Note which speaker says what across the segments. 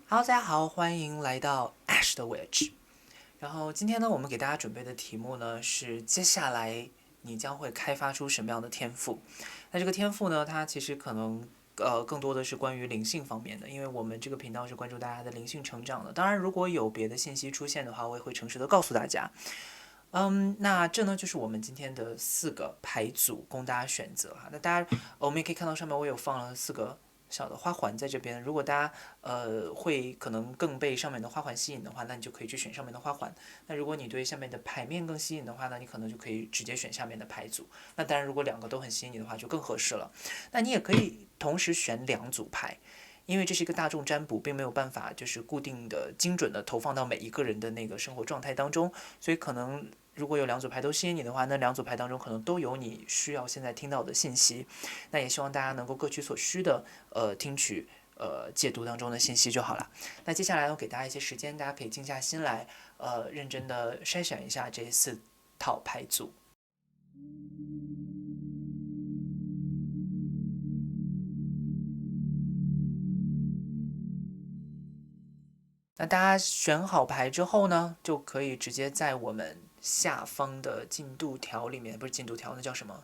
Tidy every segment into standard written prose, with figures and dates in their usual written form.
Speaker 1: Hello，大家好，欢迎来到 Ash 的 Witch。然后今天呢，我们给大家准备的题目呢是接下来你将会开发出什么样的天赋？那这个天赋呢，它其实可能更多的是关于灵性方面的，因为我们这个频道是关注大家的灵性成长的。当然，如果有别的信息出现的话，我也会诚实的告诉大家。那这呢就是我们今天的4个牌组供大家选择哈。那大家我们也可以看到上面我有放了4个小的花环在这边。如果大家会可能更被上面的花环吸引的话，那你就可以去选上面的花环。那如果你对下面的牌面更吸引的话呢，你可能就可以直接选下面的牌组。那当然，如果2个都很吸引你的话，就更合适了。那你也可以同时选2组牌。因为这是一个大众占卜，并没有办法就是固定的、精准的投放到每一个人的那个生活状态当中，所以可能如果有2组牌都吸引你的话，那2组牌当中可能都有你需要现在听到的信息。那也希望大家能够各取所需的听取解读当中的信息就好了。那接下来我给大家一些时间，大家可以静下心来认真的筛选一下这4套牌组。那大家选好牌之后呢，就可以直接在我们下方的进度条里面，不是进度条，那叫什么？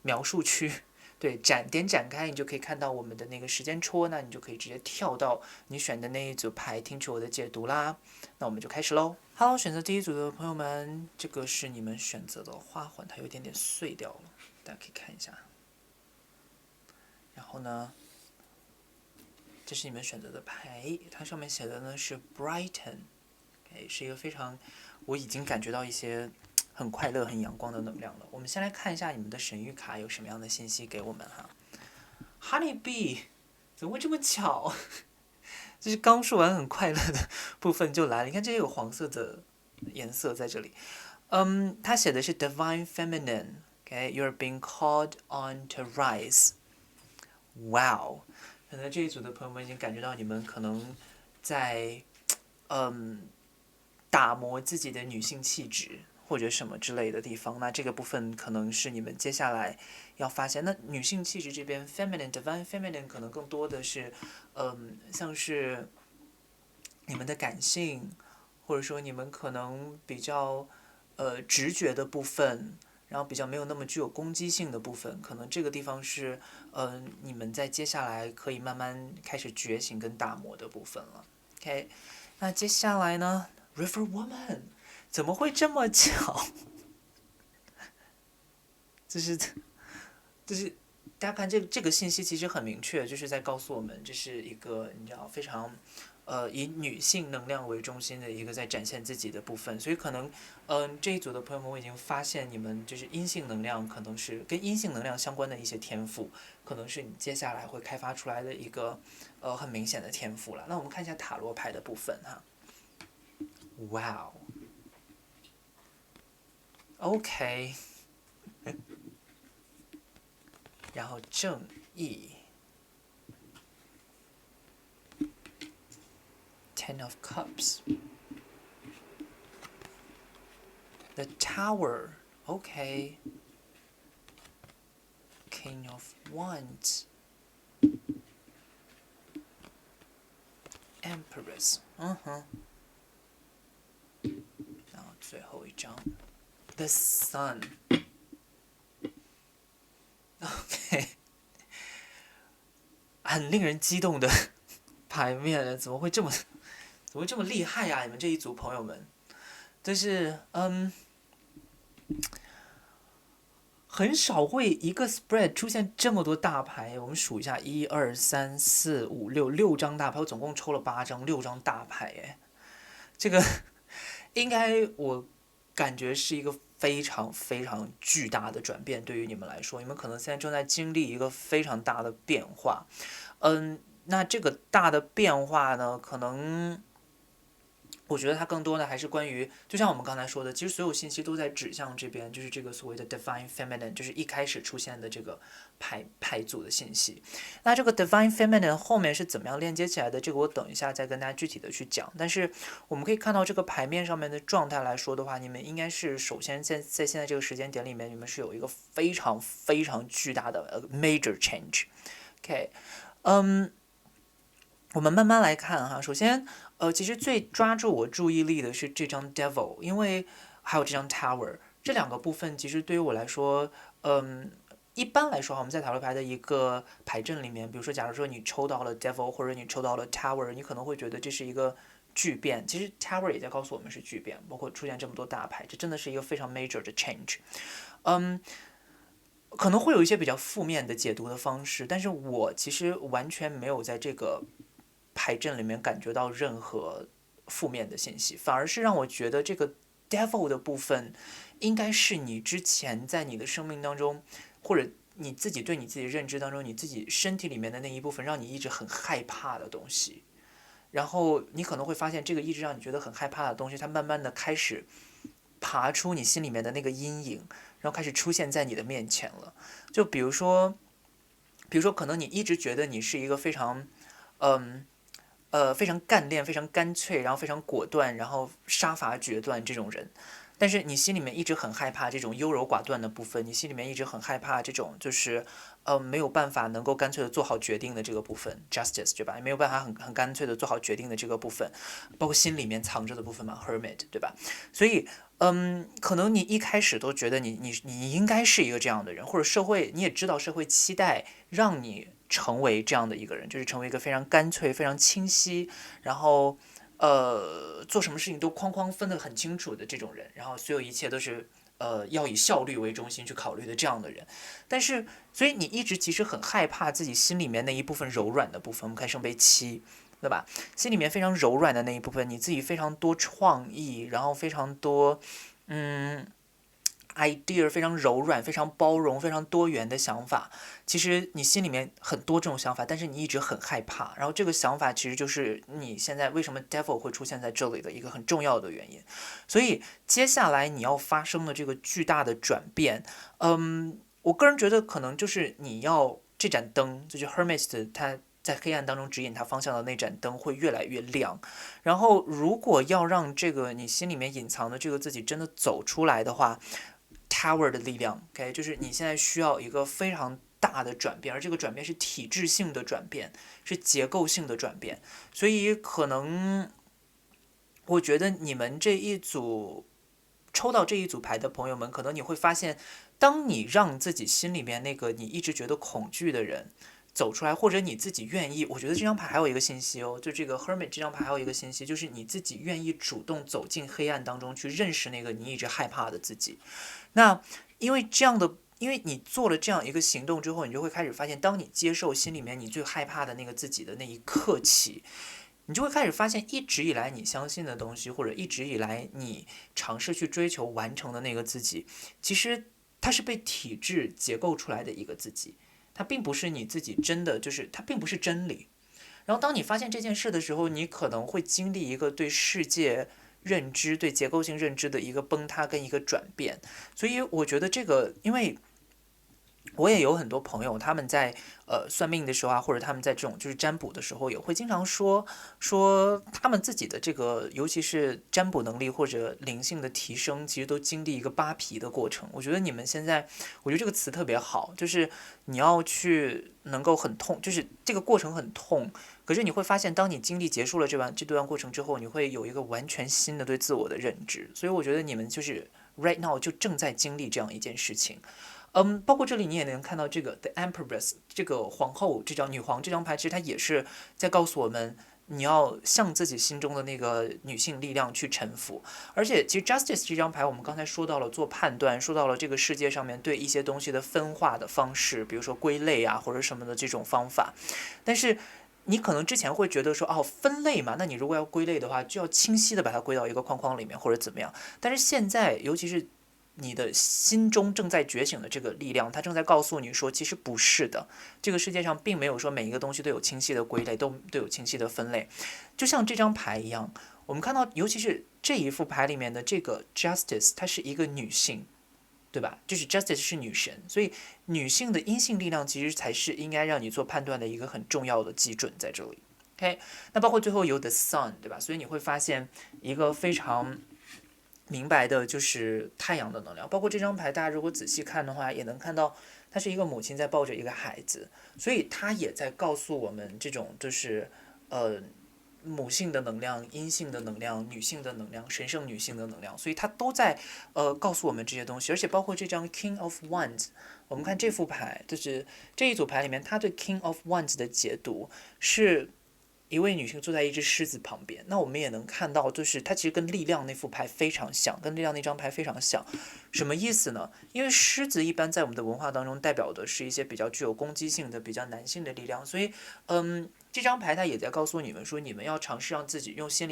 Speaker 1: 描述区，对，展开，你就可以看到我们的那个时间戳，那你就可以直接跳到你选的那一组牌，听取我的解读啦。那我们就开始喽。好，选择第一组的朋友们，这个是你们选择的花环，它有一点点碎掉了，大家可以看一下。然后呢，这是你们选择的牌，它上面写的呢是 Brighton，是一个非常，我已经感觉到一些很快乐、很阳光的能量了。我们先来看一下你们的神谕卡有什么样的信息给我们哈。Honey Bee，怎么会这么巧？就是刚说完很快乐的部分就来了。你看，这有黄色的颜色在这里。他写的是 Divine Feminine，OK，You're being called on to rise。Wow，可能这一组的朋友们已经感觉到你们可能在打磨自己的女性气质或者什么之类的地方。那这个部分可能是你们接下来要发现。那女性气质这边 feminine divine feminine 可能更多的是像是你们的感性，或者说你们可能比较直觉的部分，然后比较没有那么具有攻击性的部分，可能这个地方是你们在接下来可以慢慢开始觉醒跟打磨的部分了。OK，那接下来呢，River Woman，怎么会这么巧？就是就是大家看这个信息其实很明确，就是在告诉我们这是一个你知道非常以女性能量为中心的一个在展现自己的部分，所以可能这一组的朋友们我已经发现你们就是阴性能量可能是跟阴性能量相关的一些天赋，可能是你接下来会开发出来的一个很明显的天赋了。那我们看一下塔罗牌的部分哈。哇哦，OK，然后正义，Ten of Cups。The Tower, okay. King of Wands, Empress，然后最后一张 The Sun，OK，很令人激动的牌面，怎么会这么厉害呀、你们这一组朋友们，就是很少会一个 spread 出现这么多大牌。我们数一下，1、2、3、4、5、6，6张大牌，我总共抽了8张，6张大牌，哎，这个应该我感觉是一个非常非常巨大的转变，对于你们来说，你们可能现在正在经历一个非常大的变化。那这个大的变化呢，可能我觉得它更多的还是关于，就像我们刚才说的，其实所有信息都在指向这边，就是这个所谓的 divine feminine，就是一开始出现的这个牌组的信息。那这个 divine feminine 后面是怎么样链接起来的？这个我等一下再跟大家具体的去讲。但是我们可以看到这个牌面上面的状态来说的话，你们应该是首先在现在这个时间点里面，你们是有一个非常非常巨大的major change。OK，我们慢慢来看哈。首先，其实最抓住我注意力的是这张 Devil，因为还有这张 Tower 这两个部分，其实对于我来说，一般来说哈，我们在塔罗牌的一个牌阵里面，比如说，假如说你抽到了 Devil 或者你抽到了 Tower，你可能会觉得这是一个巨变。其实 Tower 也在告诉我们是巨变，包括出现这么多大牌，这真的是一个非常 major 的 change。嗯，可能会有一些比较负面的解读的方式，但是我其实完全没有在这个牌阵里面感觉到任何负面的信息，反而是让我觉得这个 devil 的部分，应该是你之前在你的生命当中，或者你自己对你自己认知当中，你自己身体里面的那一部分，让你一直很害怕的东西。然后你可能会发现，这个一直让你觉得很害怕的东西，它慢慢的开始爬出你心里面的那个阴影，然后开始出现在你的面前了。就比如说，可能你一直觉得你是一个非常，嗯，非常干练、非常干脆，然后非常果断，然后杀伐决断这种人。但是你心里面一直很害怕这种优柔寡断的部分，你心里面一直很害怕这种就是没有办法能够干脆的做好决定的这个部分，justice 对吧？没有办法很干脆的做好决定的这个部分，包括心里面藏着的部分嘛，hermit 对吧？所以可能你一开始都觉得你应该是一个这样的人，或者社会你也知道社会期待让你成为这样的一个人，就是成为一个非常干脆、非常清晰，然后做什么事情都框框分得很清楚的这种人，然后所有一切都是要以效率为中心去考虑的这样的人。但是，所以你一直其实很害怕自己心里面那一部分柔软的部分。我们看圣杯七，对吧？心里面非常柔软的那一部分，你自己非常多创意，然后非常多嗯 idea 非常柔软、非常包容、非常多元的想法。其实你心里面很多这种想法，但是你一直很害怕。然后这个想法其实就是你现在为什么 devil 会出现在这里的一个很重要的原因。所以接下来你要发生的这个巨大的转变，我个人觉得可能就是你要这盏灯，就是 Hermes 它在黑暗当中指引它方向的那盏灯会越来越亮。然后，如果要让这个你心里面隐藏的这个自己真的走出来的话，Tower 的力量，OK，就是你现在需要一个非常大的转变，而这个转变是体制性的转变，是结构性的转变。所以可能我觉得你们这一组抽到这一组牌的朋友们，可能你会发现，当你让自己心里面那个你一直觉得恐惧的人走出来，或者你自己愿意，我觉得这张牌还有一个信息哦，就这个 Hermit 这张牌还有一个信息，就是你自己愿意主动走进黑暗当中去认识那个你一直害怕的自己。那因为这样的，因为你做了这样一个行动之后，你就会开始发现，当你接受心里面你最害怕的那个自己的那一刻起，你就会开始发现，一直以来你相信的东西，或者一直以来你尝试去追求完成的那个自己，其实它是被体制结构出来的一个自己，它并不是你自己真的，就是它并不是真理。然后当你发现这件事的时候，你可能会经历一个对世界认知、对结构性认知的一个崩塌跟一个转变。所以我觉得这个，因为我也有很多朋友，他们在算命的时候啊，或者他们在这种就是占卜的时候，也会经常说他们自己的这个，尤其是占卜能力或者灵性的提升，其实都经历一个扒皮的过程。我觉得你们现在，我觉得这个词特别好，就是你要去能够很痛，就是这个过程很痛，可是你会发现，当你经历结束了这段过程之后，你会有一个完全新的对自我的认知。所以我觉得你们就是 right now 就正在经历这样一件事情。包括这里你也能看到这个 The Empress 这个皇后这张女皇这张牌，其实它也是在告诉我们，你要向自己心中的那个女性力量去臣服。而且其实 Justice 这张牌，我们刚才说到了做判断，说到了这个世界上面对一些东西的分化的方式，比如说归类啊或者什么的这种方法。但是你可能之前会觉得说，哦，分类嘛，那你如果要归类的话，就要清晰的把它归到一个框框里面或者怎么样。但是现在，尤其是你的心中正在觉醒的这个力量，它正在告诉你说，其实不是的，这个世界上并没有说每一个东西都有清晰的归类，都有清晰的分类。就像这张牌一样，我们看到，尤其是这一副牌里面的这个 Justice，它是一个女性，对吧？就是 Justice 是女神，所以女性的阴性力量其实才是应该让你做判断的一个很重要的基准在这里。OK，那包括最后有 The Sun，对吧？所以你会发现一个非常明白的就是太阳的能量。包括这张牌，大家如果仔细看的话，也能看到它是一个母亲在抱着一个孩子，所以它也在告诉我们这种就是母性的能量、阴性的能量、女性的能量、神圣女性的能量，所以它都在告诉我们这些东西，而且包括这张 King of Wands，我们看这副牌，就是这一组牌里面，它对 King of Wands 的解读是一位女性坐在一只狮子旁边，那我们也能看到，就是它其实跟力量那副牌非常像，跟力量那张牌非常像。什么意思呢？因为狮子一般在我们的文化当中代表的是一些比较具有攻击性的、比较男性的力量，所以，这张牌它也在告诉你们说，你们要尝试让自己用自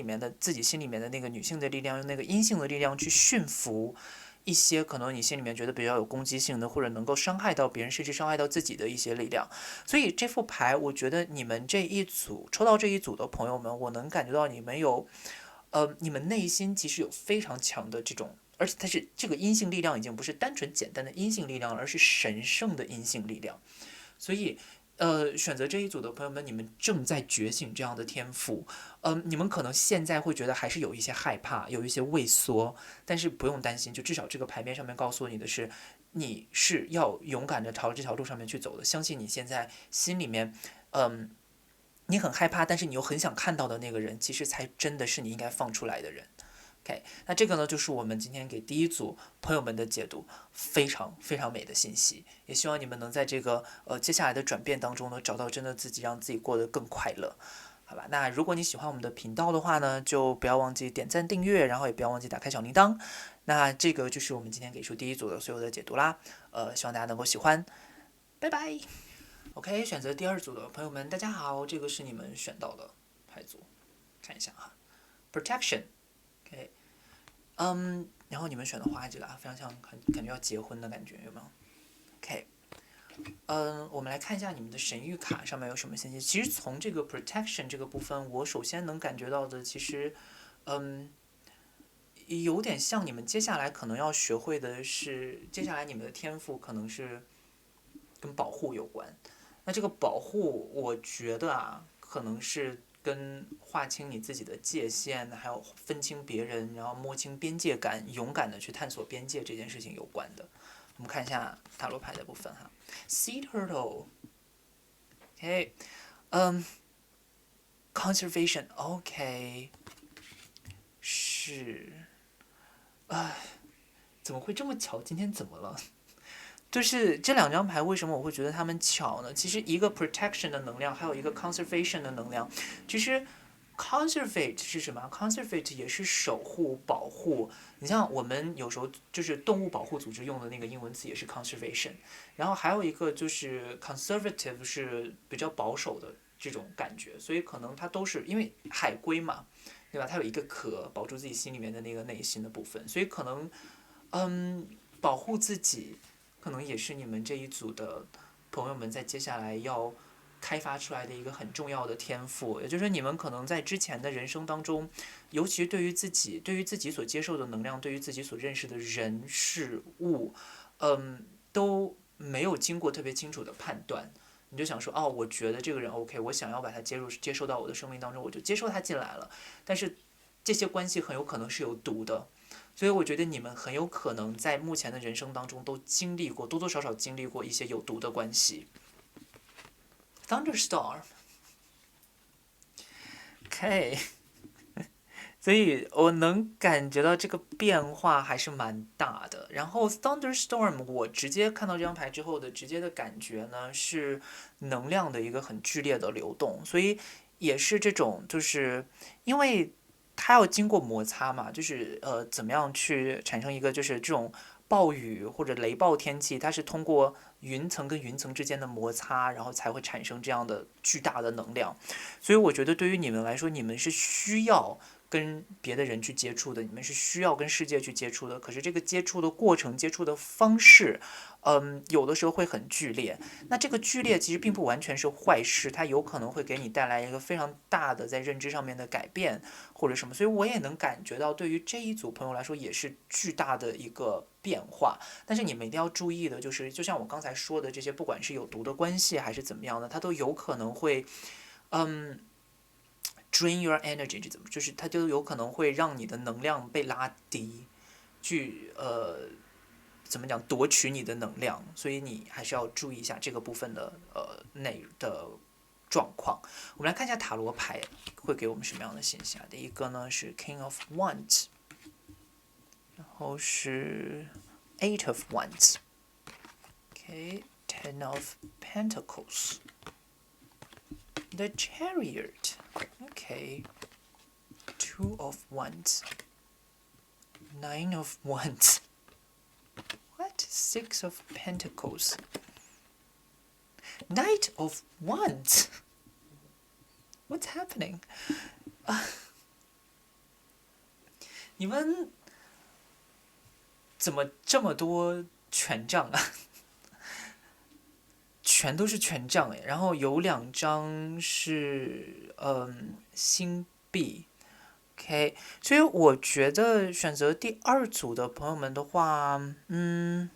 Speaker 1: 己心里面的那个女性的力量，用那个阴性的力量去驯服一些可能你心里面觉得比较有攻击性的，或者能够伤害到别人，甚至伤害到自己的一些力量。所以这副牌，我觉得你们这一组抽到这一组的朋友们，我能感觉到你们有，你们内心其实有非常强的这种。而且它是这个阴性力量已经不是单纯简单的阴性力量，而是神圣的阴性力量。所以，选择这一组的朋友们，你们正在觉醒这样的天赋。你们可能现在会觉得还是有一些害怕，有一些畏缩，但是不用担心，就至少这个牌面上面告诉你的是，你是要勇敢的朝这条路上面去走的。相信你现在心里面，你很害怕，但是你又很想看到的那个人，其实才真的是你应该放出来的人。OK，那这个呢，就是我们今天给第一组朋友们的解读，非常非常美的信息。也希望你们能在这个接下来的转变当中呢，找到真的自己，让自己过得更快乐。好吧，那如果你喜欢我们的频道的话呢，就不要忘记点赞订阅，然后也不要忘记打开小铃铛。那这个就是我们今天给出第一组的所有的解读啦。希望大家能够喜欢，拜拜。OK，选择第二组的朋友们，大家好，这个是你们选到的牌组，看一下哈，Protection。OK，然后你们选的花这个啊，非常像感觉要结婚的感觉，有没有 ？OK，我们来看一下你们的神谕卡上面有什么信息。其实从这个 protection 这个部分，我首先能感觉到的，其实，有点像你们接下来可能要学会的是，接下来你们的天赋可能是跟保护有关。那这个保护，我觉得啊，可能是跟划清你自己的界限，还有分清别人，然后摸清边界感，勇敢的去探索边界这件事情有关的。我们看一下塔罗牌的部分哈，Sea Turtle，OK，Conservation，OK，是，怎么会这么巧？今天怎么了？就是这两张牌，为什么我会觉得它们巧呢？其实一个 protection 的能量，还有一个 conservation 的能量。其实 conservate 是什么 ？conservate 也是守护、保护。你像我们有时候就是动物保护组织用的那个英文词也是 conservation，然后还有一个就是 conservative 是比较保守的这种感觉，所以可能它都是因为海龟嘛，对吧？它有一个壳保住自己心里面的那个内心的部分，所以可能保护自己。可能也是你们这一组的朋友们在接下来要开发出来的一个很重要的天赋，也就是说，你们可能在之前的人生当中，尤其对于自己所接受的能量，对于自己所认识的人事物，都没有经过特别清楚的判断。你就想说，哦，我觉得这个人 OK，我想要把他接收到我的生命当中，我就接受他进来了。但是这些关系很有可能是有毒的。所以我觉得你们很有可能在目前的人生当中都经历过，多多少少经历过一些有毒的关系。Thunderstorm，OK，所以我能感觉到这个变化还是蛮大的。然后 Thunderstorm，我直接看到这张牌之后的直接的感觉呢是能量的一个很剧烈的流动，所以也是这种，就是因为它要经过摩擦嘛，就是怎么样去产生一个就是这种暴雨或者雷暴天气，它是通过云层跟云层之间的摩擦，然后才会产生这样的巨大的能量。所以我觉得对于你们来说，你们是需要跟别的人去接触的，你们是需要跟世界去接触的。可是这个接触的过程、接触的方式，有的时候会很剧烈。那这个剧烈其实并不完全是坏事，它有可能会给你带来一个非常大的在认知上面的改变或者什么。所以我也能感觉到，对于这一组朋友来说，也是巨大的一个变化。但是你们一定要注意的就是，就像我刚才说的这些，不管是有毒的关系还是怎么样的，它都有可能会，drain your energy， 就是它就有可能会让你的能量被拉低，去怎么讲夺取你的能量，所以你还是要注意一下这个部分的状况。我们来看一下塔罗牌会给我们什么样的信息啊？第一个呢是 King of Wands， 然后是 Eight of Wands。OK，Ten of Pentacles。The Chariot. Okay. Two of Wands. Nine of Wands. What? Six of Pentacles. Knight of Wands. What's happening? 你们怎么这么多权杖啊？全都是权杖哎，然后有2张是星币。OK， 所以我觉得选择第2组的朋友们的话，很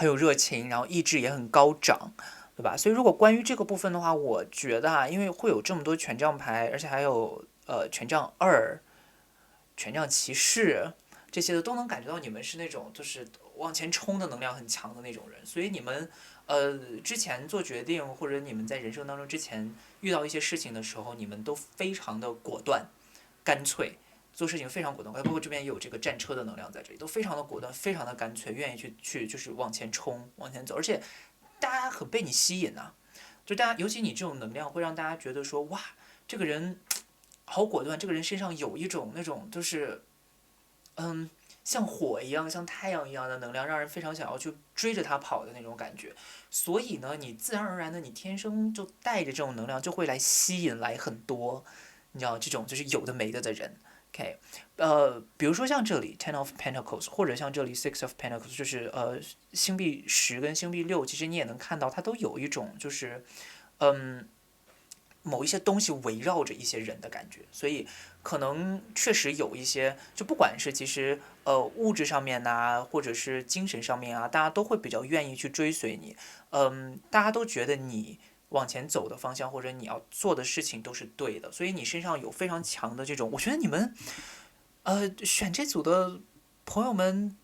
Speaker 1: 有热情，然后意志也很高涨，对吧？所以如果关于这个部分的话，我觉得啊，因为会有这么多权杖牌，而且还有权杖2、权杖骑士这些的，都能感觉到你们是那种就是往前冲的能量很强的那种人，所以你们之前做决定，或者你们在人生当中之前遇到一些事情的时候，你们都非常的果断、干脆，做事情非常果断。包括这边也有这个战车的能量在这里，都非常的果断，非常的干脆，愿意去就是往前冲、往前走，而且大家很被你吸引啊。就大家，尤其你这种能量，会让大家觉得说，哇，这个人好果断，这个人身上有一种那种就是像火一样，像太阳一样的能量，让人非常想要去追着他跑的那种感觉。所以呢，你自然而然的，你天生就带着这种能量，就会来吸引来很多，你知道这种就是有的没的的人。OK，比如说像这里 Ten of Pentacles， 或者像这里 Six of Pentacles， 就是星币10跟星币6，其实你也能看到它都有一种就是某一些东西围绕着一些人的感觉，所以可能确实有一些，就不管是其实物质上面呐、或者是精神上面啊，大家都会比较愿意去追随你，大家都觉得你往前走的方向或者你要做的事情都是对的，所以你身上有非常强的这种，我觉得你们选这组的朋友们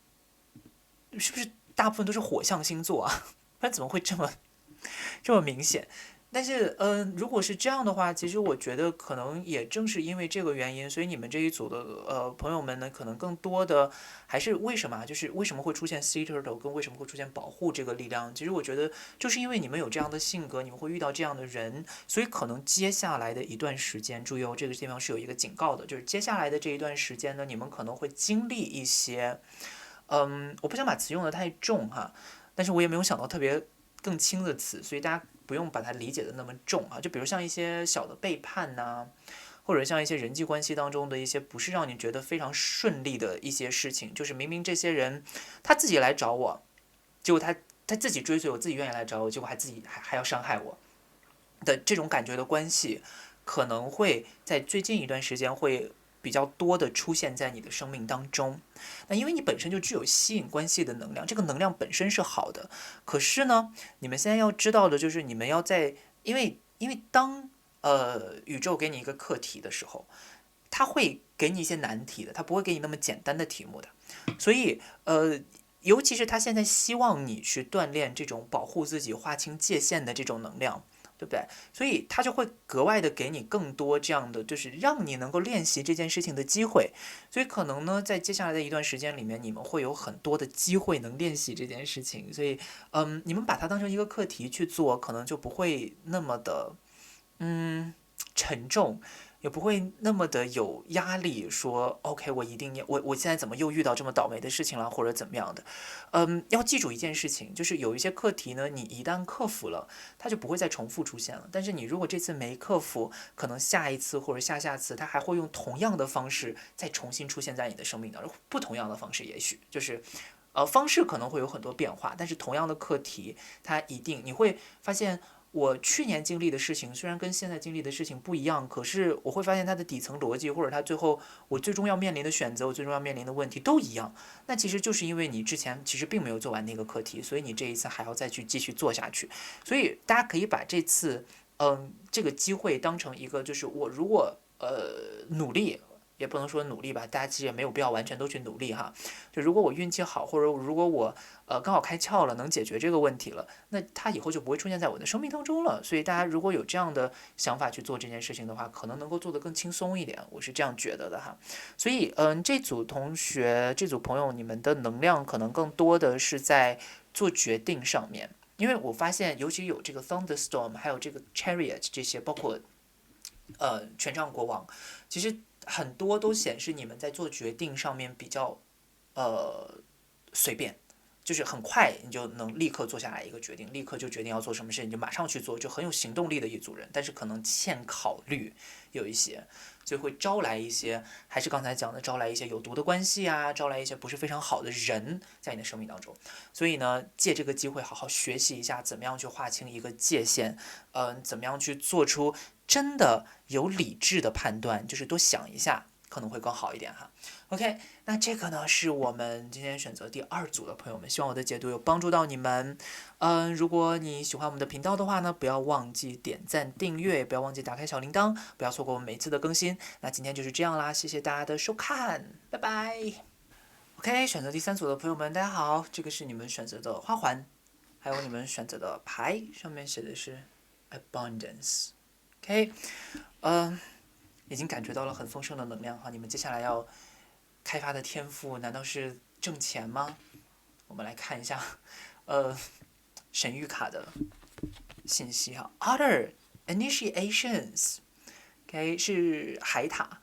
Speaker 1: 是不是大部分都是火象星座啊？不然怎么会这么明显？但是，如果是这样的话，其实我觉得可能也正是因为这个原因，所以你们这一组的朋友们呢，可能更多的还是为什么啊？就是为什么会出现 Sea Turtle 跟为什么会出现保护这个力量？其实我觉得就是因为你们有这样的性格，你们会遇到这样的人，所以可能接下来的一段时间，注意哦，这个地方是有一个警告的，就是接下来的这一段时间呢，你们可能会经历一些，我不想把词用的太重哈，但是我也没有想到特别更轻的词，所以大家不用把它理解的那么重啊。就比如像一些小的背叛呐、或者像一些人际关系当中的一些不是让你觉得非常顺利的一些事情，就是明明这些人他自己来找我，结果他自己追随我，自己愿意来找我，结果自己还要伤害我的这种感觉的关系，可能会在最近一段时间会比较多的出现在你的生命当中。那因为你本身就具有吸引关系的能量，这个能量本身是好的。可是呢，你们现在要知道的就是你们要在，因为当宇宙给你一个课题的时候，它会给你一些难题的，它不会给你那么简单的题目的。所以尤其是他现在希望你去锻炼这种保护自己、划清界限的这种能量。对不对？所以他就会格外的给你更多这样的，就是让你能够练习这件事情的机会。所以可能呢，在接下来的一段时间里面，你们会有很多的机会能练习这件事情。所以，你们把它当成一个课题去做，可能就不会那么的，沉重，也不会那么的有压力。说，OK，我一定要，我现在怎么又遇到这么倒霉的事情了，或者怎么样的？要记住一件事情，就是有一些课题呢，你一旦克服了，它就不会再重复出现了。但是你如果这次没克服，可能下一次或者下下次，它还会用同样的方式再重新出现在你的生命当中，不同样的方式，也许就是。方式可能会有很多变化，但是同样的课题，它一定你会发现，我去年经历的事情虽然跟现在经历的事情不一样，可是我会发现它的底层逻辑，或者它最后我最终要面临的选择，我最终要面临的问题都一样。那其实就是因为你之前其实并没有做完那个课题，所以你这一次还要再去继续做下去。所以大家可以把这次这个机会当成一个，就是我如果努力。也不能说努力吧，大家其实也没有必要完全都去努力哈。就如果我运气好，或者如果我刚好开窍了，能解决这个问题了，那它以后就不会出现在我的生命当中了。所以大家如果有这样的想法去做这件事情的话，可能能够做得更轻松一点，我是这样觉得的哈。所以这组同学、这组朋友，你们的能量可能更多的是在做决定上面。因为我发现，尤其有这个 thunderstorm，还有这个 chariot 这些，包括权杖国王，其实很多都显示你们在做决定上面比较随便，就是很快你就能立刻做下来一个决定，立刻就决定要做什么事，你就马上去做，就很有行动力的一组人。但是可能欠考虑有一些，所以会招来一些，还是刚才讲的，招来一些有毒的关系啊，招来一些不是非常好的人在你的生命当中。所以呢，借这个机会好好学习一下，怎么样去划清一个界限，怎么样去做出真的有理智的判断，就是多想一下，可能会更好一点哈。OK，那这个呢是我们今天选择第2组的朋友们，希望我的解读有帮助到你们。如果你喜欢我们的频道的话呢，不要忘记点赞、订阅，不要忘记打开小铃铛，不要错过我们每次的更新。那今天就是这样啦，谢谢大家的收看，拜拜。OK，选择第3组的朋友们，大家好，这个是你们选择的花环，还有你们选择的牌，上面写的是 abundance。OK，已经感觉到了很丰盛的能量哈，你们接下来要开发的天赋难道是挣钱吗？我们来看一下，神谕卡的信息哈 ，Other initiations，OK，是海塔，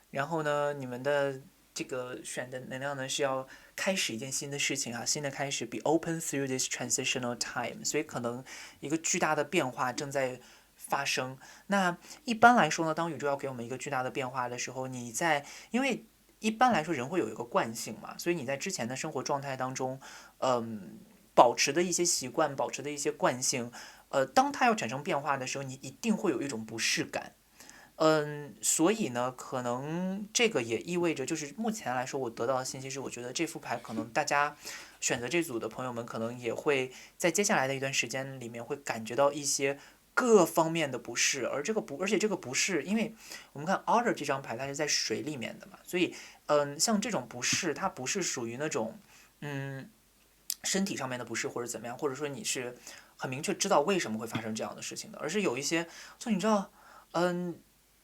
Speaker 1: 然后呢，你们的这个选的能量呢是要开始一件新的事情啊，新的开始 ，be open through this transitional time， 所以可能一个巨大的变化正在发生。那一般来说呢，当宇宙要给我们一个巨大的变化的时候，因为一般来说人会有一个惯性嘛，所以你在之前的生活状态当中，保持的一些习惯，保持的一些惯性，当它要产生变化的时候，你一定会有一种不适感。所以呢，可能这个也意味着，就是目前来说，我得到的信息是，我觉得这副牌可能大家选择这组的朋友们，可能也会在接下来的一段时间里面会感觉到一些各方面的不适，而且这个不适，因为我们看 Otter 这张牌，它是在水里面的嘛，所以像这种不适，它不是属于那种身体上面的不适或者怎么样，或者说你是很明确知道为什么会发生这样的事情的，而是有一些，就你知道，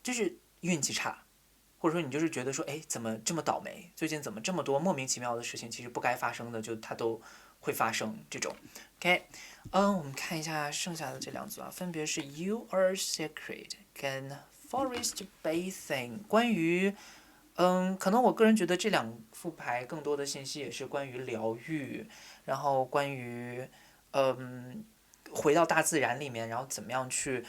Speaker 1: 就是运气差，或者说你就是觉得说，哎，怎么这么倒霉？最近怎么这么多莫名其妙的事情，其实不该发生的，就它都会发生这种。OK，我们看一下剩下的这2组啊，分别是 You Are Sacred 跟 Forest Bathing。关于可能我个人觉得这2副牌更多的信息也是关于疗愈，然后关于回到大自然里面，然后怎么样去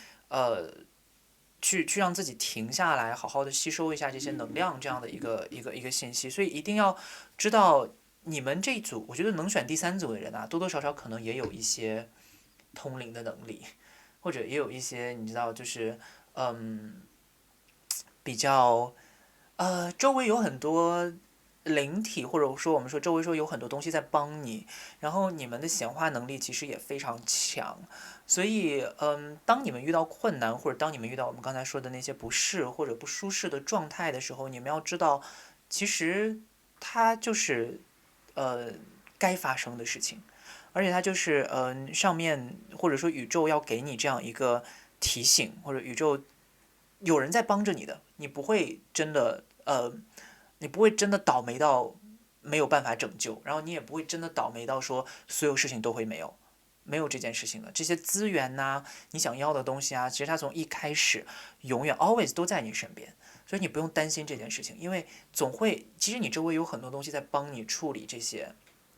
Speaker 1: 去让自己停下来，好好的吸收一下这些能量，这样的一个信息。所以一定要知道，你们这一组，我觉得能选第3组的人啊，多多少少可能也有一些通灵的能力，或者也有一些你知道，就是比较周围有很多灵体，或者说我们说周围说有很多东西在帮你，然后你们的显化能力其实也非常强，所以当你们遇到困难，或者当你们遇到我们刚才说的那些不适或者不舒适的状态的时候，你们要知道，其实它就是该发生的事情，而且它就是上面或者说宇宙要给你这样一个提醒，或者宇宙有人在帮着你的，你不会真的你不会真的倒霉到没有办法拯救，然后你也不会真的倒霉到说所有事情都会没有这件事情的。这些资源呐、你想要的东西啊，其实它从一开始永远 always 都在你身边，所以你不用担心这件事情，因为其实你周围有很多东西在帮你处理这些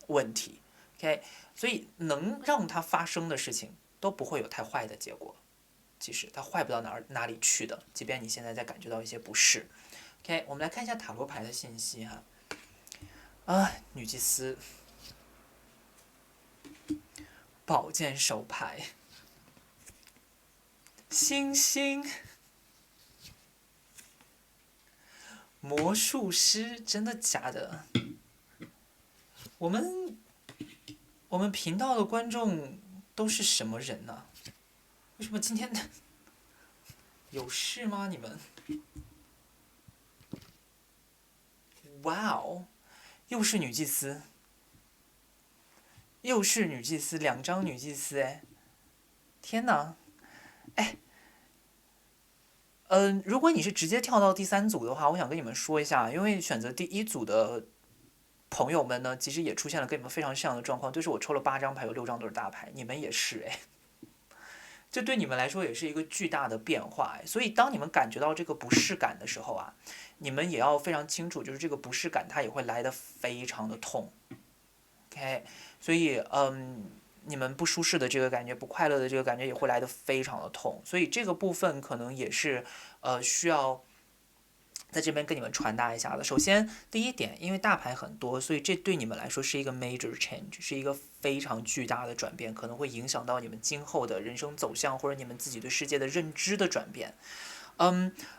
Speaker 1: 问题。OK，所以能让它发生的事情都不会有太坏的结果，其实它坏不到哪里去的，即便你现在在感觉到一些不适。OK，我们来看一下塔罗牌的信息哈。女祭司，宝剑手牌，星星，魔术师，真的假的？我们频道的观众都是什么人呢？为什么今天有事吗？你们？哇哦，又是女祭司，又是女祭司，2张女祭司，哎，天哪！哎，如果你是直接跳到第3组的话，我想跟你们说一下，因为选择第1组的朋友们呢，其实也出现了跟你们非常像的状况，就是我抽了8张牌，有6张都是大牌，你们也是哎。这对你们来说也是一个巨大的变化，所以当你们感觉到这个不适感的时候啊，你们也要非常清楚，就是这个不适感它也会来得非常的痛。OK， 所以你们不舒适的这个感觉，不快乐的这个感觉也会来得非常的痛，所以这个部分可能也是需要在这边跟你们传达一下的。首先，第一点，因为大牌很多，所以这对你们来说是一个 major change， 是一个非常巨大的转变，可能会影响到你们今后的人生走向，或者你们自己对世界的认知的转变。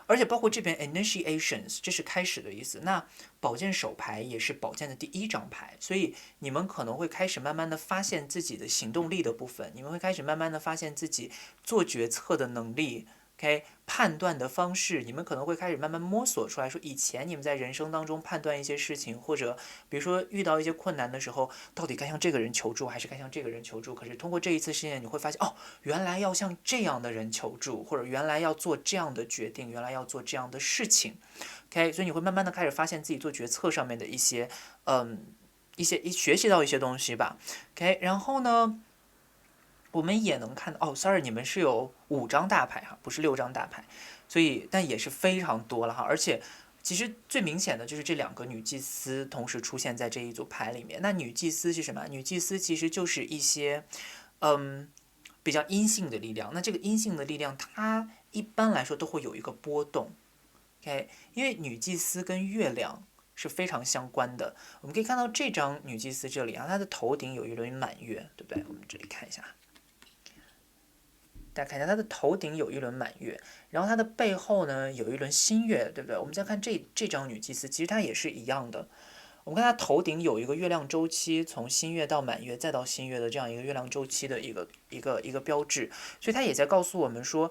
Speaker 1: 而且包括这边 initiations， 这是开始的意思。那宝剑手牌也是宝剑的第1张牌，所以你们可能会开始慢慢的发现自己的行动力的部分，你们会开始慢慢的发现自己做决策的能力。OK， 判断的方式，你们可能会开始慢慢摸索出来，说以前你们在人生当中判断一些事情，或者比如说遇到一些困难的时候，到底该向这个人求助还是该向这个人求助？可是通过这一次事件，你会发现，哦，原来要向这样的人求助，或者原来要做这样的决定，原来要做这样的事情。OK， 所以你会慢慢的开始发现自己做决策上面的一些，学习到一些东西吧。OK， 然后呢？我们也能看到哦，sorry，你们是有5张大牌哈，不是6张大牌，所以但也是非常多了哈。而且其实最明显的就是这2个女祭司同时出现在这一组牌里面。那女祭司是什么？女祭司其实就是一些比较阴性的力量。那这个阴性的力量，它一般来说都会有一个波动。OK， 因为女祭司跟月亮是非常相关的。我们可以看到这张女祭司这里啊，她的头顶有一轮满月，对不对？我们这里看一下。大家看一下，它的头顶有一轮满月，然后它的背后呢有一轮新月，对不对？我们再看这张女祭司，其实它也是一样的。我们看它头顶有一个月亮周期，从新月到满月再到新月的这样一个月亮周期的一个标志，所以它也在告诉我们说，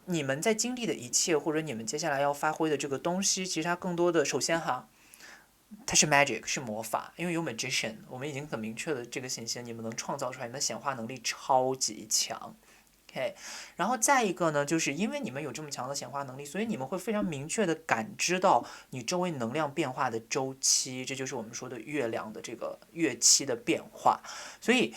Speaker 1: 你们在经历的一切，或者你们接下来要发挥的这个东西，其实它更多的，首先哈，它是 magic， 是魔法，因为有 magician， 我们已经很明确的这个信息，你们能创造出来，你们的显化能力超级强。OK， 然后再一个呢，就是因为你们有这么强的显化能力，所以你们会非常明确的感知到你周围能量变化的周期，这就是我们说的月亮的这个月期的变化。所以，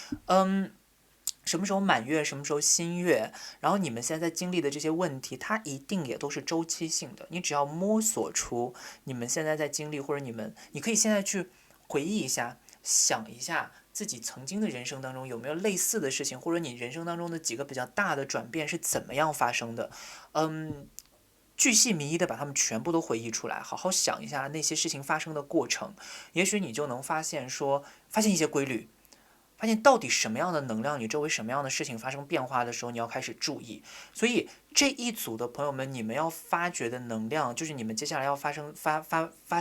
Speaker 1: 什么时候满月，什么时候新月，然后你们现在经历的这些问题，它一定也都是周期性的。你只要摸索出你们现在在经历，或者你可以现在去回忆一下，想一下。自己曾经的人生当中有没有类似的事情，或者你人生当中的几个比较大的转变是怎么样发生的？巨细靡遗的把它们全部都回忆出来，好好想一下那些事情发生的过程，也许你就能发现一些规律，发现到底什么样的能量，你周围什么样的事情发生变化的时候，你要开始注意。所以这一组的朋友们，你们要发掘的能量，就是你们接下来要发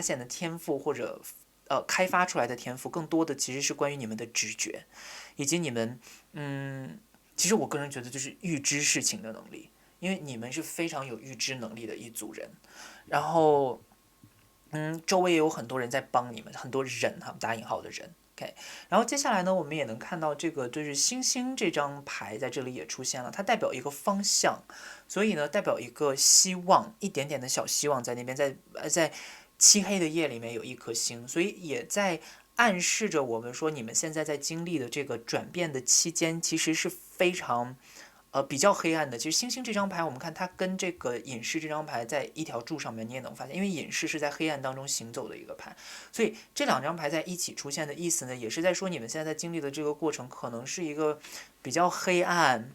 Speaker 1: 现的天赋或者。开发出来的天赋，更多的其实是关于你们的直觉，以及你们，其实我个人觉得就是预知事情的能力，因为你们是非常有预知能力的一组人，然后，周围也有很多人在帮你们，很多人哈，打引号的人。OK， 然后接下来呢，我们也能看到这个就是星星这张牌在这里也出现了，它代表一个方向，所以呢，代表一个希望，一点点的小希望在那边，在漆黑的夜里面有一颗星，所以也在暗示着我们说，你们现在在经历的这个转变的期间，其实是非常比较黑暗的。其实星星这张牌，我们看它跟这个隐士这张牌在一条柱上面，你也能发现，因为隐士是在黑暗当中行走的一个牌，所以这2张牌在一起出现的意思呢，也是在说你们现在在经历的这个过程，可能是一个比较黑暗，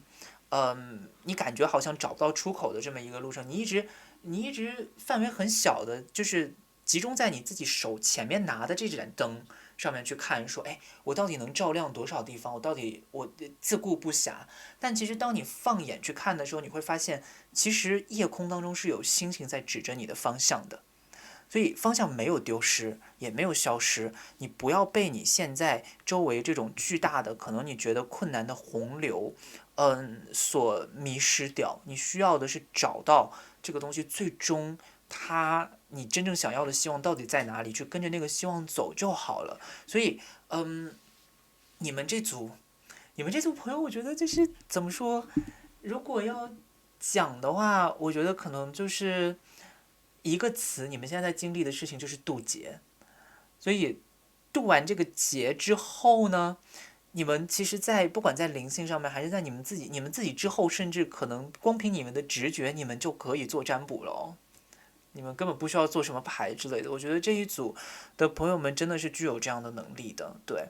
Speaker 1: 你感觉好像找不到出口的这么一个路程，你一直范围很小的，就是集中在你自己手前面拿的这盏灯上面去看，说，哎，我到底能照亮多少地方？我自顾不暇。但其实当你放眼去看的时候，你会发现，其实夜空当中是有星星在指着你的方向的。所以方向没有丢失，也没有消失。你不要被你现在周围这种巨大的，可能你觉得困难的洪流，所迷失掉。你需要的是找到这个东西最终你真正想要的希望到底在哪里，去跟着那个希望走就好了。所以，你们这组朋友，我觉得就是怎么说，如果要讲的话，我觉得可能就是一个词，你们现在在经历的事情就是渡劫。所以渡完这个劫之后呢，你们其实在不管在灵性上面，还是在你们自己之后，甚至可能光凭你们的直觉，你们就可以做占卜了哦。你们根本不需要做什么牌之类的。我觉得这一组的朋友们真的是具有这样的能力的，对，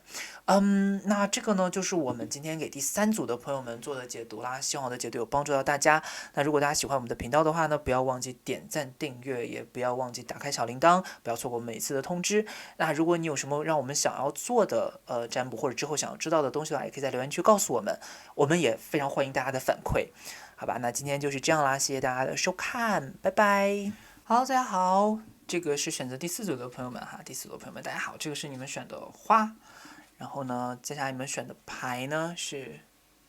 Speaker 1: 那这个呢，就是我们今天给第3组的朋友们做的解读啦。希望我的解读有帮助到大家。那如果大家喜欢我们的频道的话呢，不要忘记点赞、订阅，也不要忘记打开小铃铛，不要错过每一次的通知。那如果你有什么让我们想要做的占卜，或者之后想要知道的东西的话，也可以在留言区告诉我们，我们也非常欢迎大家的反馈。好吧，那今天就是这样啦，谢谢大家的收看，拜拜。好，大家好，这个是选择第4组的朋友们哈，第4组的朋友们大家好，这个是你们选的花，然后呢，接下来你们选的牌呢是，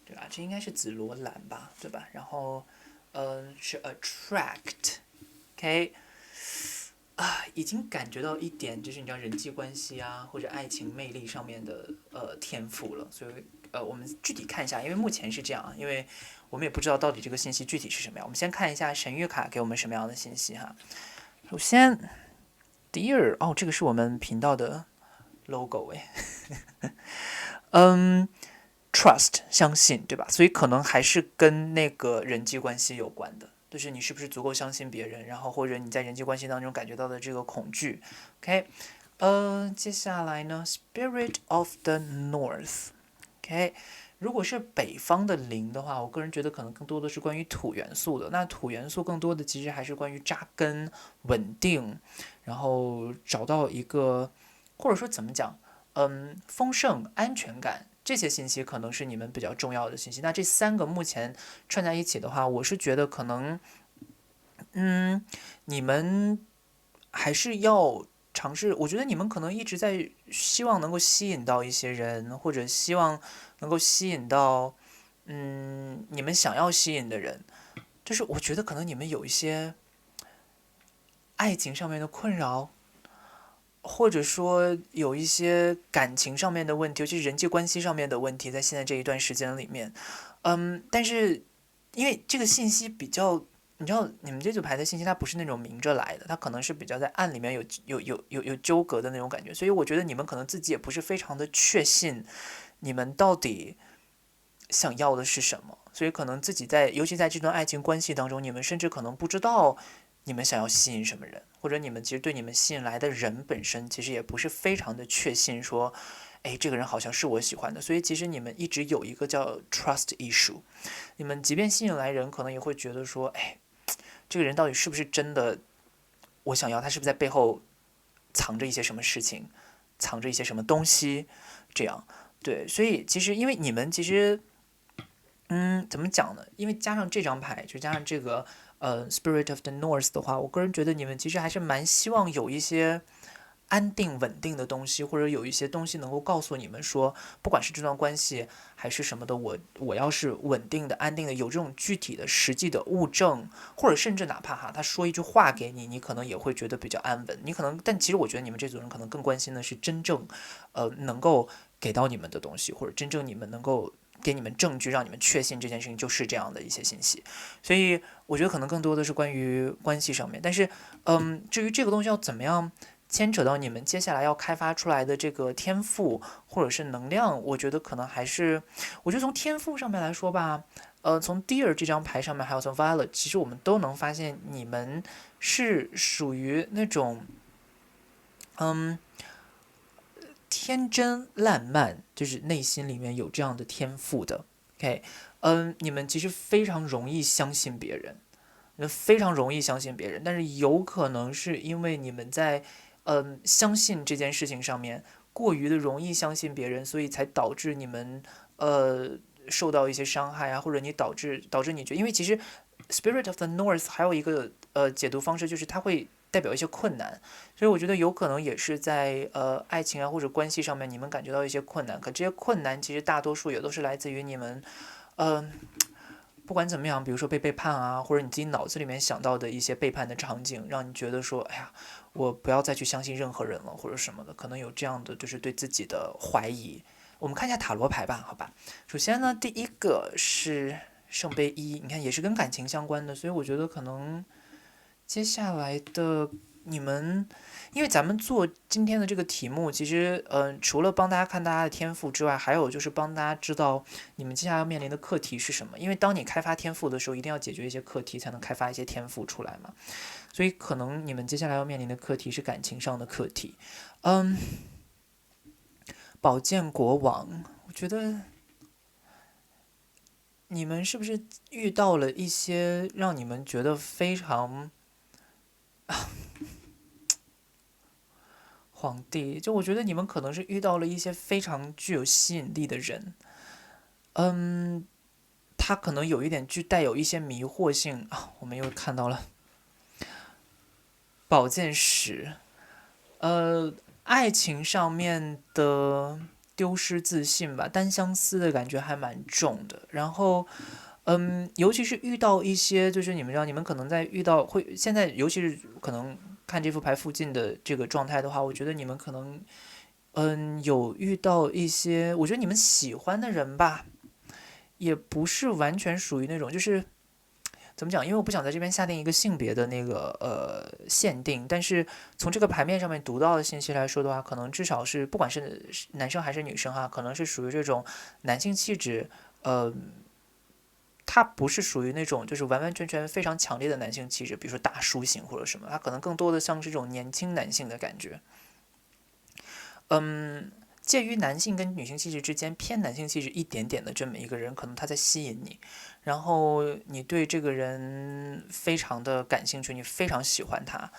Speaker 1: 对吧？这应该是紫罗兰吧，对吧？然后，是 attract，OK，已经感觉到一点就是你知道人际关系啊或者爱情魅力上面的天赋了，所以我们具体看一下，因为目前是这样，因为我们也不知道到底这个信息具体是什么样。我们先看一下神谕卡给我们什么样的信息哈。首先 ，Dear， 哦，这个是我们频道的 logo 哎，Trust 相信对吧？所以可能还是跟那个人际关系有关的，就是你是不是足够相信别人，然后或者你在人际关系当中感觉到的这个恐惧。OK，接下来呢 ，Spirit of the North，OK。如果是北方的灵的话，我个人觉得可能更多的是关于土元素的。那土元素更多的其实还是关于扎根、稳定，然后找到一个，或者说怎么讲，丰盛、安全感，这些信息可能是你们比较重要的信息。那这3个目前串在一起的话，我是觉得可能，你们还是要尝试。我觉得你们可能一直在希望能够吸引到一些人，或者希望能够吸引到，你们想要吸引的人。就是我觉得可能你们有一些爱情上面的困扰，或者说有一些感情上面的问题，尤其是人际关系上面的问题，在现在这一段时间里面，但是因为这个信息比较，你知道，你们这组牌的信息它不是那种明着来的，它可能是比较在暗里面有纠葛的那种感觉，所以我觉得你们可能自己也不是非常的确信，你们到底想要的是什么，所以可能自己在，尤其在这段爱情关系当中，你们甚至可能不知道你们想要吸引什么人，或者你们其实对你们吸引来的人本身其实也不是非常的确信说，哎，这个人好像是我喜欢的，所以其实你们一直有一个叫 trust issue，你们即便吸引来人，可能也会觉得说，哎，这个人到底是不是真的我想要，他是不是在背后藏着一些什么事情，藏着一些什么东西，这样，对，所以其实因为你们其实怎么讲呢？因为加上这张牌，就加上这个Spirit of the North 的话，我个人觉得你们其实还是蛮希望有一些安定稳定的东西，或者有一些东西能够告诉你们说，不管是这段关系还是什么的，我要是稳定的、安定的，有这种具体的、实际的物证，或者甚至哪怕他说一句话给你，你可能也会觉得比较安稳。你可能，但其实我觉得你们这组人可能更关心的是真正能够给到你们的东西，或者真正你们能够给你们证据，让你们确信这件事情就是这样的一些信息。所以我觉得可能更多的是关于关系上面，但是至于这个东西要怎么样牵扯到你们接下来要开发出来的这个天赋或者是能量，我觉得可能还是，我觉得从天赋上面来说吧，从 Dear 这张牌上面，还有从 Violet，其实我们都能发现你们是属于那种，天真烂漫，就是内心里面有这样的天赋的。OK，你们其实非常容易相信别人，非常容易相信别人，但是有可能是因为你们在相信这件事情上面过于的容易相信别人，所以才导致你们受到一些伤害啊，或者你导致你觉得，因为其实 Spirit of the North 还有一个解读方式就是它会代表一些困难，所以我觉得有可能也是在爱情啊或者关系上面你们感觉到一些困难，可这些困难其实大多数也都是来自于你们不管怎么样，比如说被背叛啊，或者你自己脑子里面想到的一些背叛的场景，让你觉得说，哎呀，我不要再去相信任何人了，或者什么的，可能有这样的就是对自己的怀疑。我们看一下塔罗牌吧，好吧。首先呢，第一个是圣杯一，你看也是跟感情相关的，所以我觉得可能接下来的你们，因为咱们做今天的这个题目，其实除了帮大家看大家的天赋之外，还有就是帮大家知道你们接下来要面临的课题是什么。因为当你开发天赋的时候，一定要解决一些课题，才能开发一些天赋出来嘛。所以可能你们接下来要面临的课题是感情上的课题。嗯，宝剑国王，我觉得你们是不是遇到了一些让你们觉得非常皇帝？就我觉得你们可能是遇到了一些非常具有吸引力的人。嗯，他可能有一点带有一些迷惑性啊。我们又看到了宝剑十，爱情上面的丢失自信吧，单相思的感觉还蛮重的。然后，尤其是遇到一些，就是你们知道，你们可能在遇到会现在，尤其是可能看这副牌附近的这个状态的话，我觉得你们可能，有遇到一些，我觉得你们喜欢的人吧，也不是完全属于那种，就是怎么讲？因为我不想在这边下定一个性别的那个限定，但是从这个牌面上面读到的信息来说的话，可能至少是不管是男生还是女生哈，可能是属于这种男性气质，呃，他不是属于那种就是完完全全非常强烈的男性气质，比如说大叔型或者什么，他可能更多的像是这种年轻男性的感觉。嗯，介于男性跟女性气质之间偏男性气质一点点的这么一个人，可能他在吸引你，然后你对这个人非常的感兴趣，你非常喜欢他，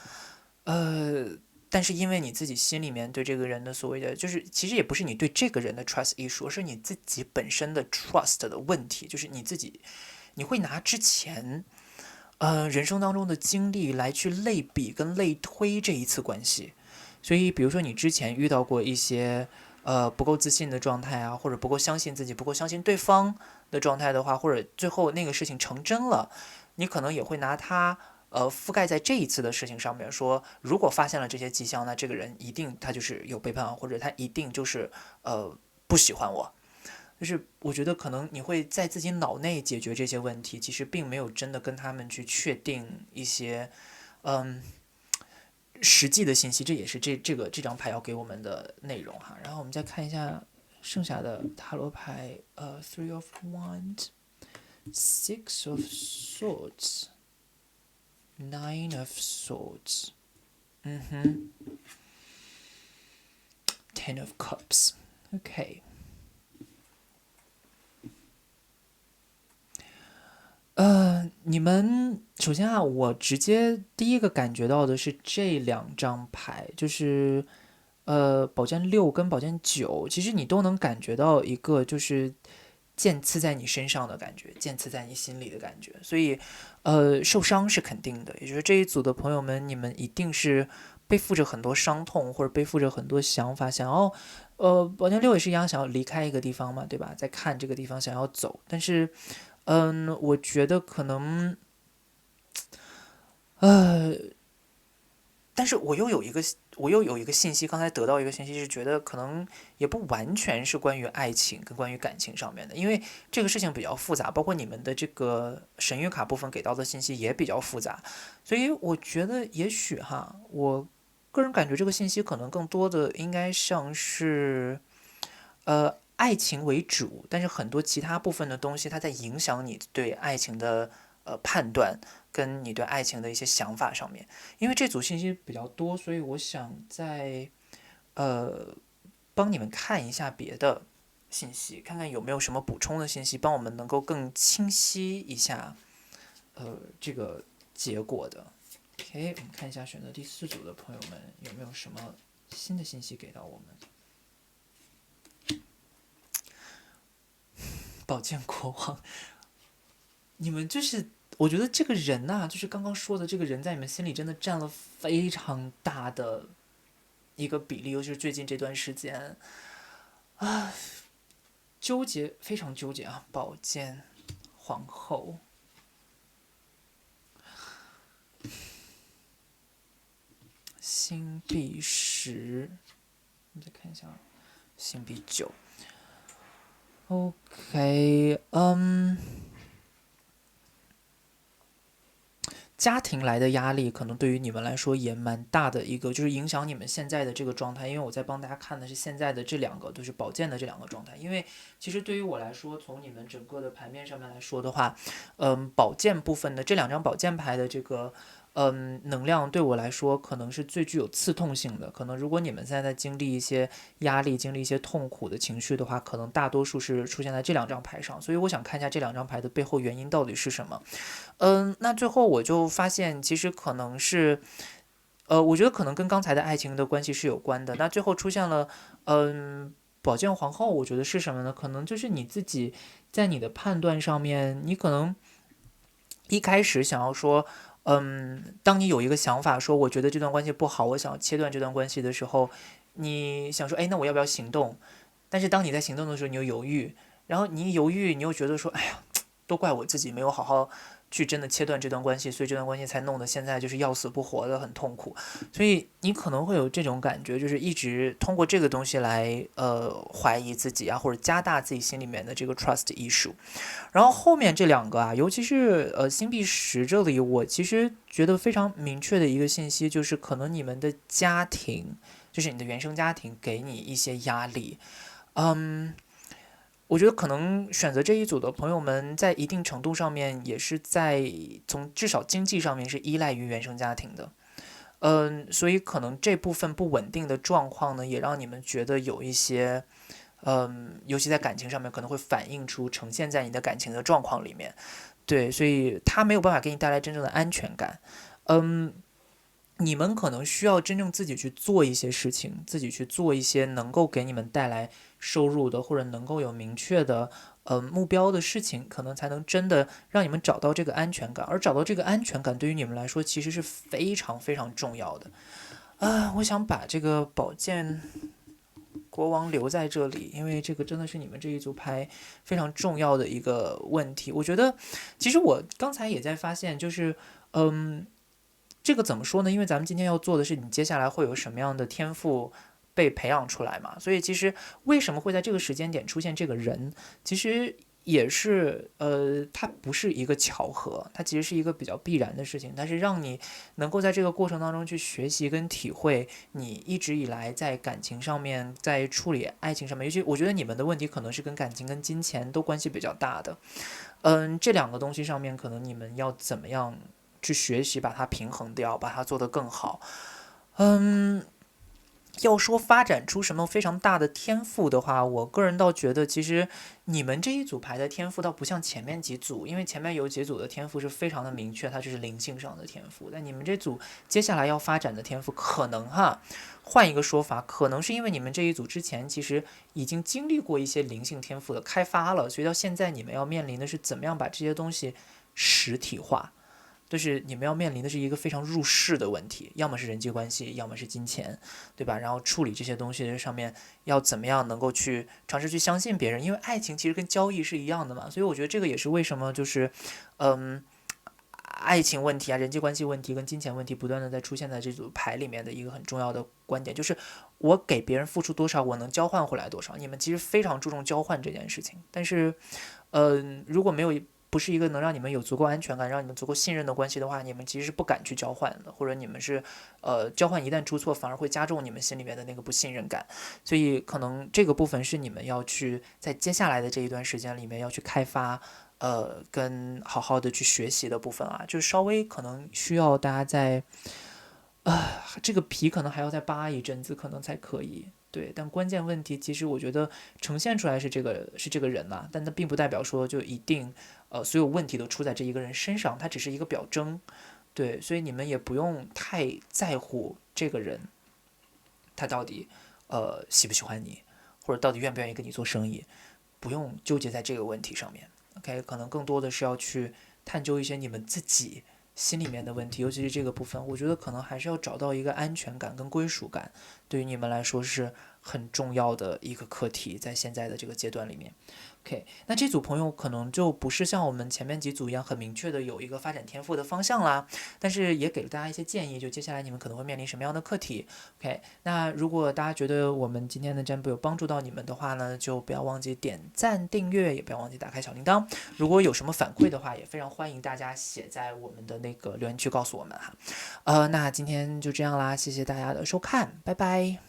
Speaker 1: 呃，但是因为你自己心里面对这个人的所谓的，就是其实也不是你对这个人的 trust issue，而是你自己本身的 trust 的问题，就是你自己你会拿之前人生当中的经历来去类比跟类推这一次关系。所以，比如说你之前遇到过一些不够自信的状态啊，或者不够相信自己、不够相信对方的状态的话，或者最后那个事情成真了，你可能也会拿它覆盖在这一次的事情上面，说如果发现了这些迹象，那这个人一定他就是有背叛，或者他一定就是不喜欢我。就是我觉得可能你会在自己脑内解决这些问题，其实并没有真的跟他们去确定一些嗯实际的信息，这也是这张牌要给我们的内容哈。然后我们再看一下剩下的塔罗牌，Three of Wands、Six of Swords、Nine of Swords，Ten of Cups。OK，你们首先啊，我直接第一个感觉到的是这两张牌，就是宝剑六跟宝剑九，其实你都能感觉到一个就是剑刺在你身上的感觉，剑刺在你心里的感觉，所以受伤是肯定的，也就是这一组的朋友们，你们一定是背负着很多伤痛，或者背负着很多想法，想要宝剑六也是一样，想要离开一个地方嘛，对吧？在看这个地方想要走，但是我觉得可能呃但是我又有一个信息，刚才得到一个信息是觉得可能也不完全是关于爱情跟关于感情上面的，因为这个事情比较复杂，包括你们的这个神谕卡部分给到的信息也比较复杂，所以我觉得也许哈，我个人感觉这个信息可能更多的应该像是爱情为主，但是很多其他部分的东西它在影响你对爱情的判断。跟你对爱情的一些想法上面，因为这组信息比较多，所以我想在呃帮你们看一下别的信息，看看有没有什么补充的信息，帮我们能够更清晰一下这个结果的。OK，我们看一下选择第四组的朋友们有没有什么新的信息给到我们。宝剑国王，你们就是我觉得这个人呐、就是刚刚说的这个人，在你们心里真的占了非常大的一个比例，尤其是最近这段时间啊，纠结非常纠结啊。宝剑皇后。星币10，我们再看一下星币9。OK，家庭来的压力可能对于你们来说也蛮大的一个，就是影响你们现在的这个状态。因为我在帮大家看的是现在的这两个，就是宝剑的这两个状态。因为其实对于我来说，从你们整个的牌面上面来说的话，宝剑部分的这两张宝剑牌的这个。能量对我来说可能是最具有刺痛性的。可能如果你们现在在经历一些压力、经历一些痛苦的情绪的话，可能大多数是出现在这两张牌上。所以我想看一下这两张牌的背后原因到底是什么。那最后我就发现，其实可能是，我觉得可能跟刚才的爱情的关系是有关的。那最后出现了，宝剑皇后，我觉得是什么呢？可能就是你自己在你的判断上面，你可能一开始想要说。当你有一个想法说，我觉得这段关系不好，我想要切断这段关系的时候，你想说，哎，那我要不要行动？但是当你在行动的时候，你又犹豫，然后你一犹豫，你又觉得说，哎呀，都怪我自己没有好好去真的切断这段关系，所以这段关系才弄得现在就是要死不活的，很痛苦。所以你可能会有这种感觉，就是一直通过这个东西来怀疑自己啊，或者加大自己心里面的这个 trust issue。然后后面这两个啊，尤其是星币10这里，我其实觉得非常明确的一个信息就是，可能你们的家庭，就是你的原生家庭给你一些压力。我觉得可能选择这一组的朋友们，在一定程度上面也是在从至少经济上面是依赖于原生家庭的。所以可能这部分不稳定的状况呢，也让你们觉得有一些。尤其在感情上面可能会反映出呈现在你的感情的状况里面，对，所以他没有办法给你带来真正的安全感。你们可能需要真正自己去做一些事情，自己去做一些能够给你们带来收入的，或者能够有明确的目标的事情，可能才能真的让你们找到这个安全感。而找到这个安全感，对于你们来说其实是非常非常重要的。我想把这个宝剑国王留在这里，因为这个真的是你们这一组牌非常重要的一个问题。我觉得，其实我刚才也在发现，就是这个怎么说呢？因为咱们今天要做的是你接下来会有什么样的天赋被培养出来嘛，所以其实为什么会在这个时间点出现这个人，其实也是它不是一个巧合，它其实是一个比较必然的事情，它是让你能够在这个过程当中去学习跟体会你一直以来在感情上面，在处理爱情上面，尤其我觉得你们的问题可能是跟感情跟金钱都关系比较大的。这两个东西上面，可能你们要怎么样去学习，把它平衡掉，把它做得更好。要说发展出什么非常大的天赋的话，我个人倒觉得，其实你们这一组牌的天赋倒不像前面几组，因为前面有几组的天赋是非常的明确，它就是灵性上的天赋。但你们这组接下来要发展的天赋，可能换一个说法，可能是因为你们这一组之前其实已经经历过一些灵性天赋的开发了，所以到现在你们要面临的是怎么样把这些东西实体化。就是你们要面临的是一个非常入世的问题，要么是人际关系，要么是金钱，对吧？然后处理这些东西上面要怎么样能够去尝试去相信别人，因为爱情其实跟交易是一样的嘛，所以我觉得这个也是为什么就是，爱情问题啊、人际关系问题跟金钱问题不断的在出现在这组牌里面的一个很重要的观点，就是我给别人付出多少，我能交换回来多少。你们其实非常注重交换这件事情，但是，如果没有不是一个能让你们有足够安全感、让你们足够信任的关系的话，你们其实是不敢去交换的，或者你们是，交换一旦出错，反而会加重你们心里面的那个不信任感。所以可能这个部分是你们要去在接下来的这一段时间里面要去开发，跟好好的去学习的部分啊，就是稍微可能需要大家在，这个皮可能还要再扒一阵子，可能才可以。对，但关键问题其实我觉得呈现出来是这个人嘛，但它并不代表说就一定所有问题都出在这一个人身上，它只是一个表征。对，所以你们也不用太在乎这个人他到底喜不喜欢你，或者到底愿不愿意跟你做生意，不用纠结在这个问题上面。OK，可能更多的是要去探究一些你们自己心里面的问题，尤其是这个部分，我觉得可能还是要找到一个安全感跟归属感，对于你们来说是很重要的一个课题，在现在的这个阶段里面。OK，那这组朋友可能就不是像我们前面几组一样很明确的有一个发展天赋的方向啦，但是也给了大家一些建议，就接下来你们可能会面临什么样的课题。OK，那如果大家觉得我们今天的占卜有帮助到你们的话呢，就不要忘记点赞、订阅，也不要忘记打开小铃铛。如果有什么反馈的话，也非常欢迎大家写在我们的那个留言区告诉我们哈。那今天就这样啦，谢谢大家的收看，拜拜。